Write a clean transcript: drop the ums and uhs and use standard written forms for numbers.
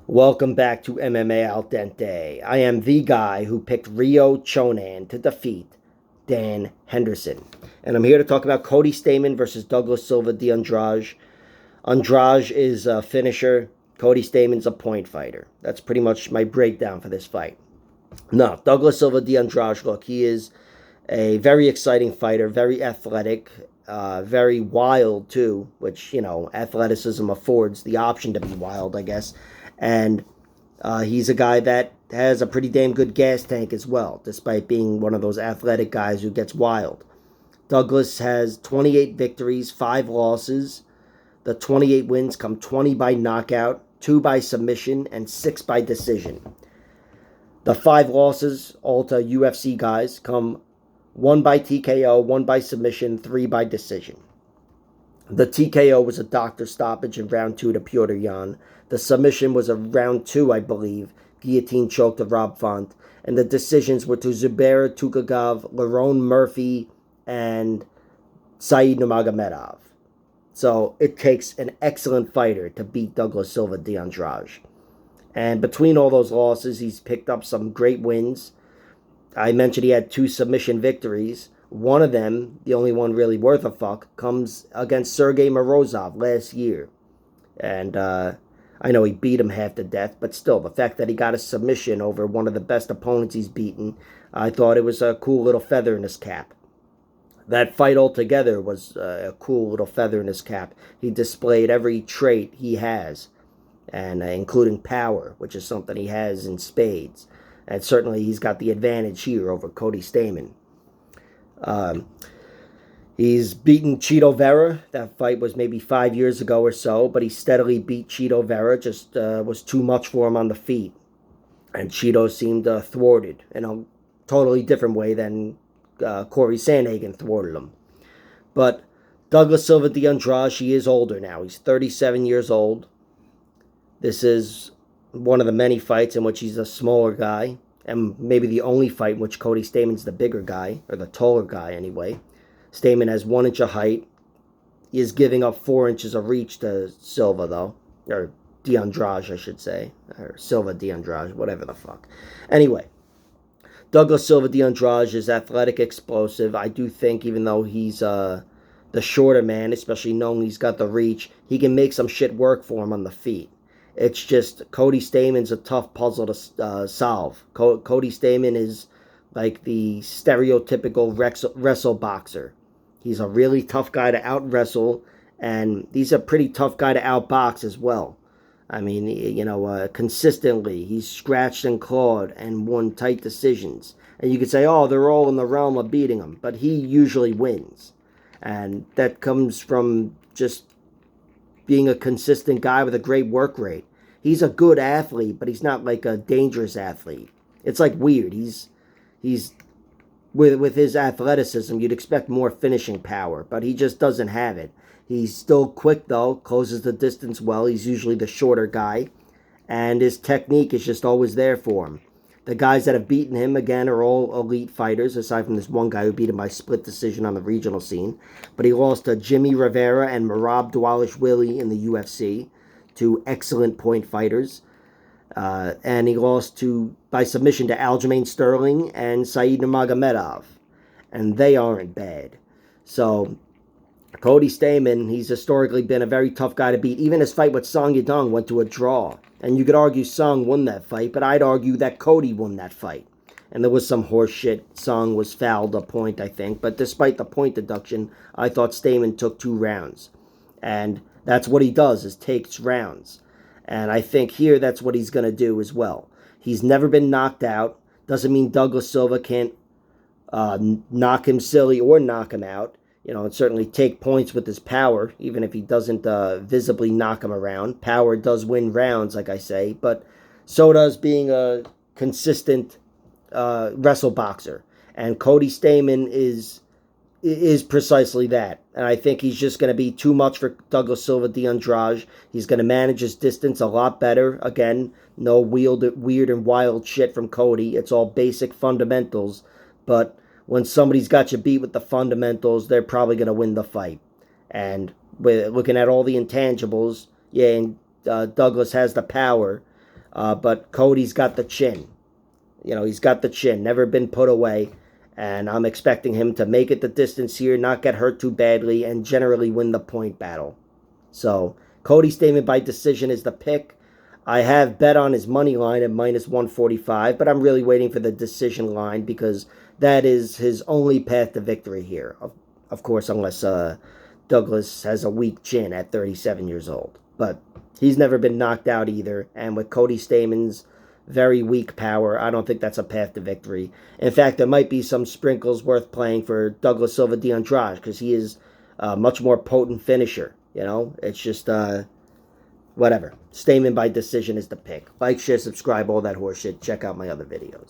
Welcome back to MMA Al Dente. I am the guy who picked Rio Chonan to defeat Dan Henderson. And I'm here to talk about Cody Stamann versus Douglas Silva de Andrade. Andrade is a finisher. Cody Stamann's a point fighter. That's pretty much my breakdown for this fight. No, Douglas Silva de Andrade, look, he is a very exciting fighter, very athletic, very wild too, which, athleticism affords the option to be wild, I guess. And he's a guy that has a pretty damn good gas tank as well, despite being one of those athletic guys who gets wild. Douglas has 28 victories, 5 losses. The 28 wins come 20 by knockout, 2 by submission, and 6 by decision. The 5 losses, all to UFC guys, come 1 by TKO, 1 by submission, 3 by decision. The TKO was a doctor stoppage in round 2 to Piotr Jan. The submission was a round 2, I believe, guillotine choke to Rob Font. And the decisions were to Zubair Tukhugov, Lerone Murphy, and Said Nurmagomedov. So it takes an excellent fighter to beat Douglas Silva de Andrade. And between all those losses, he's picked up some great wins. I mentioned he had 2 submission victories. One of them, the only one really worth a fuck, comes against Sergey Morozov last year. And I know he beat him half to death, but still, the fact that he got a submission over one of the best opponents he's beaten, I thought it was a cool little feather in his cap. That fight altogether was a cool little feather in his cap. He displayed every trait he has, and including power, which is something he has in spades. And certainly he's got the advantage here over Cody Stamann. He's beaten Chito Vera. That fight was maybe 5 years ago or so, but he steadily beat Chito Vera. Just was too much for him on the feet. And Chito seemed thwarted in a totally different way than Corey Sandhagen thwarted him. But Douglas Silva de Andrade, he is older now. He's 37 years old. This is one of the many fights in which he's a smaller guy, and maybe the only fight in which Cody Stamann's the bigger guy, or the taller guy anyway. Stamann has 1 inch of height. He is giving up 4 inches of reach to Silva, though. Or de Andrade, I should say. Or Silva de Andrade, whatever the fuck. Anyway, Douglas Silva de Andrade is athletic, explosive. I do think, even though he's the shorter man, especially knowing he's got the reach, he can make some shit work for him on the feet. It's just Cody Stamann's a tough puzzle to solve. Cody Stamann is like the stereotypical wrestle boxer. He's a really tough guy to out-wrestle, and he's a pretty tough guy to outbox as well. I mean, consistently, he's scratched and clawed and won tight decisions. And you could say, oh, they're all in the realm of beating him, but he usually wins. And that comes from just being a consistent guy with a great work rate. He's a good athlete, but he's not like a dangerous athlete. It's like weird. He's with his athleticism, you'd expect more finishing power, but he just doesn't have it. He's still quick though, closes the distance well. He's usually the shorter guy, and his technique is just always there for him. The guys that have beaten him, again, are all elite fighters, aside from this one guy who beat him by split decision on the regional scene. But he lost to Jimmy Rivera and Merab Dvalishvili in the UFC, 2 excellent point fighters. And he lost by submission to Aljamain Sterling and Said Nurmagomedov. And they aren't bad. So, Cody Stamann, he's historically been a very tough guy to beat. Even his fight with Song Yadong went to a draw. And you could argue Song won that fight, but I'd argue that Cody won that fight. And there was some horse shit. Song was fouled a point, I think. But despite the point deduction, I thought Stamann took 2 rounds. And that's what he does, is takes rounds. And I think here that's what he's going to do as well. He's never been knocked out. Doesn't mean Douglas Silva can't knock him silly or knock him out. And certainly take points with his power, even if he doesn't visibly knock him around. Power does win rounds, like I say, but so does being a consistent wrestle boxer. And Cody Stamann is precisely that. And I think he's just going to be too much for Douglas Silva de Andrade. He's going to manage his distance a lot better. Again, no weird and wild shit from Cody. It's all basic fundamentals. But when somebody's got you beat with the fundamentals, they're probably going to win the fight. And with looking at all the intangibles, yeah, and Douglas has the power. But Cody's got the chin. You know, he's got the chin, never been put away. And I'm expecting him to make it the distance here, not get hurt too badly, and generally win the point battle. So, Cody Stamann by decision is the pick. I have bet on his money line at minus 145, but I'm really waiting for the decision line because that is his only path to victory here. Of course, unless Douglas has a weak chin at 37 years old. But he's never been knocked out either. And with Cody Stamann's very weak power, I don't think that's a path to victory. In fact, there might be some sprinkles worth playing for Douglas Silva de Andrade because he is a much more potent finisher. You know, it's just whatever. Stamann by decision is the pick. Like, share, subscribe, all that horseshit. Check out my other videos.